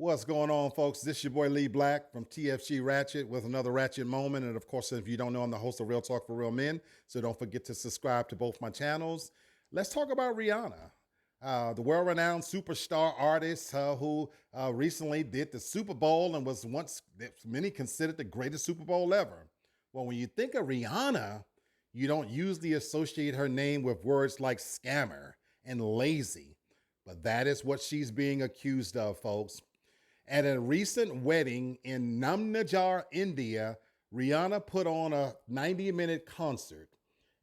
What's going on, folks? This is your boy Lee Black from TFG Ratchet with another Ratchet moment. And of course, if you don't know, I'm the host of Real Talk for Real Men. So don't forget to subscribe to both my channels. Let's talk about Rihanna, the world-renowned superstar artist who recently did the Super Bowl and was once many considered the greatest Super Bowl ever. Well, when you think of Rihanna, you don't usually associate her name with words like scammer and lazy. But that is what she's being accused of, folks. At a recent wedding in Namnajar, India, Rihanna put on a 90-minute concert,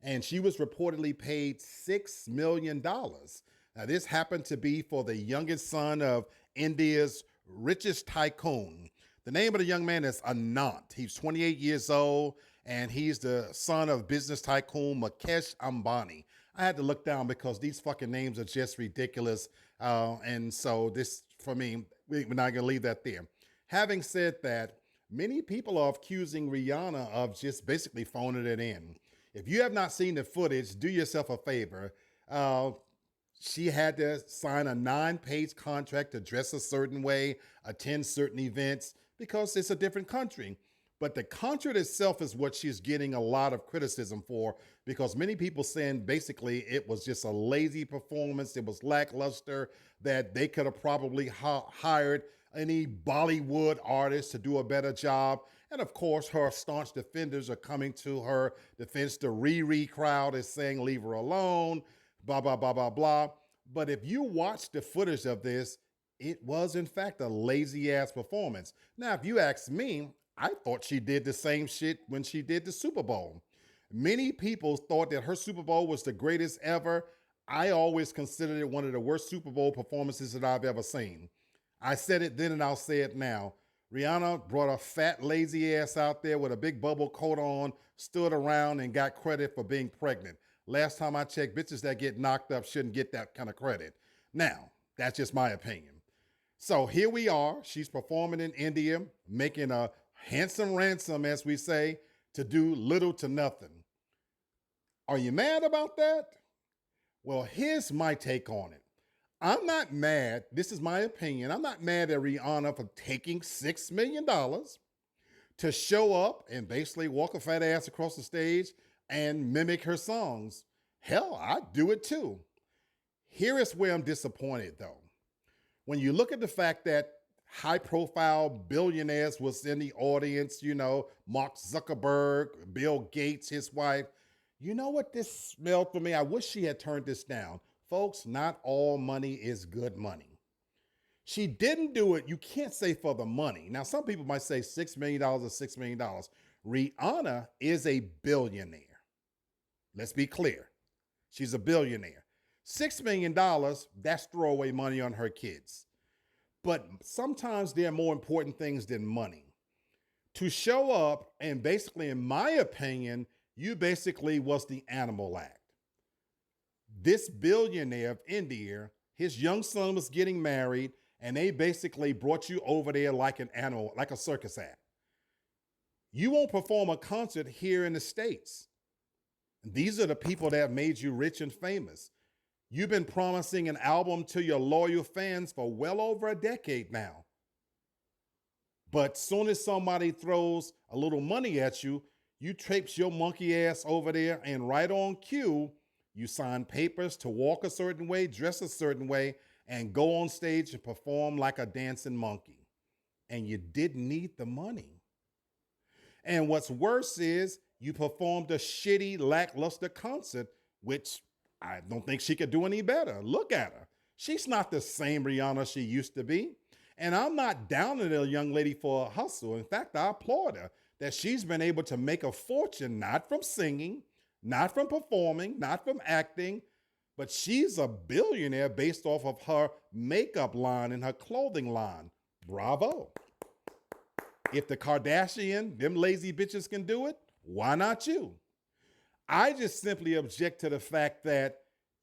and she was reportedly paid $6 million. Now, this happened to be for the youngest son of India's richest tycoon. The name of the young man is Anant. He's 28 years old, and he's the son of business tycoon Mukesh Ambani. I had to look down because these fucking names are just ridiculous. And so this, for me, we're not going to leave that there. Having said that, many people are accusing Rihanna of just basically phoning it in. If you have not seen the footage, do yourself a favor. She had to sign a 9-page contract to dress a certain way, attend certain events, because it's a different country. But the concert itself is what she's getting a lot of criticism for, because many people saying basically it was just a lazy performance. It was lackluster, that they could have probably hired any Bollywood artist to do a better job. And of course, her staunch defenders are coming to her defense. The Riri crowd is saying, leave her alone, blah, blah, blah, blah, blah. But if you watch the footage of this, it was in fact a lazy ass performance. Now, if you ask me, I thought she did the same shit when she did the Super Bowl. Many people thought that her Super Bowl was the greatest ever. I always considered it one of the worst Super Bowl performances that I've ever seen. I said it then and I'll say it now. Rihanna brought a fat, lazy ass out there with a big bubble coat on, stood around and got credit for being pregnant. Last time I checked, bitches that get knocked up shouldn't get that kind of credit. Now, that's just my opinion. So here we are. She's performing in India, making a handsome ransom, as we say, to do little to nothing. Are you mad about that? Well, here's my take on it. I'm not mad. This is my opinion. I'm not mad at Rihanna for taking $6 million to show up and basically walk a fat ass across the stage and mimic her songs. Hell, I'd do it too. Here is where I'm disappointed, though. When you look at the fact that high-profile billionaires was in the audience, you know, Mark Zuckerberg, Bill Gates, his wife. You know what this smelled for me? I wish she had turned this down. Folks, not all money is good money. She didn't do it, you can't say for the money. Now, some people might say $6 million is $6 million. Rihanna is a billionaire. Let's be clear. She's a billionaire. $6 million, that's throwaway money on her kids. But sometimes there are more important things than money. To show up and basically, in my opinion, you basically was the animal act. This billionaire of India, his young son was getting married, and they basically brought you over there like an animal, like a circus act. You won't perform a concert here in the States. These are the people that have made you rich and famous. You've been promising an album to your loyal fans for well over a decade now. But soon as somebody throws a little money at you, you traipse your monkey ass over there, and right on cue, you sign papers to walk a certain way, dress a certain way, and go on stage and perform like a dancing monkey. And you didn't need the money. And what's worse is you performed a shitty, lackluster concert, which I don't think she could do any better. Look at her. She's not the same Rihanna she used to be. And I'm not down on the young lady for a hustle. In fact, I applaud her that she's been able to make a fortune, not from singing, not from performing, not from acting, but she's a billionaire based off of her makeup line and her clothing line. Bravo. If the Kardashian, them lazy bitches can do it, why not you? I just simply object to the fact that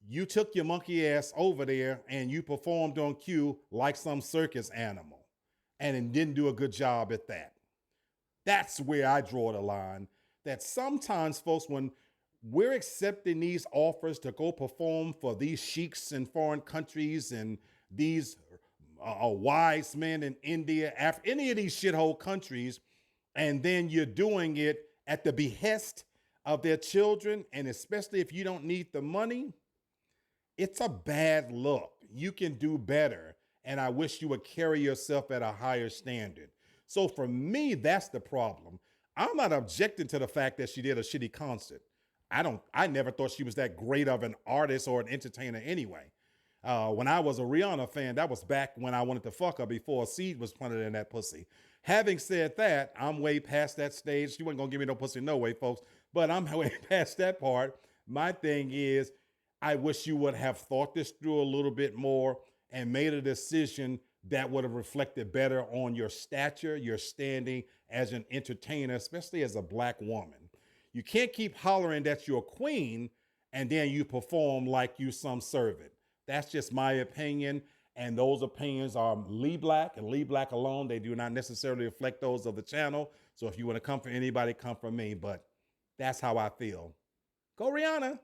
you took your monkey ass over there and you performed on cue like some circus animal and didn't do a good job at that. That's where I draw the line, that sometimes, folks, when we're accepting these offers to go perform for these sheiks in foreign countries and these wise men in India, any of these shithole countries, and then you're doing it at the behest of their children, and especially if you don't need the money, it's a bad look. You can do better, and I wish you would carry yourself at a higher standard. So for me, that's the problem. I'm not objecting to the fact that she did a shitty concert. I never thought she was that great of an artist or an entertainer anyway. When I was a Rihanna fan, that was back when I wanted to fuck her before a seed was planted in that pussy. Having said that, I'm way past that stage. She wasn't gonna give me no pussy, no way, folks. But I'm way past that part. My thing is, I wish you would have thought this through a little bit more and made a decision that would have reflected better on your stature, your standing as an entertainer, especially as a black woman. You can't keep hollering that you're a queen and then you perform like you some servant. That's just my opinion. And those opinions are Lee Black and Lee Black alone. They do not necessarily reflect those of the channel. So if you want to come for anybody, come for me. But that's how I feel. Go Rihanna.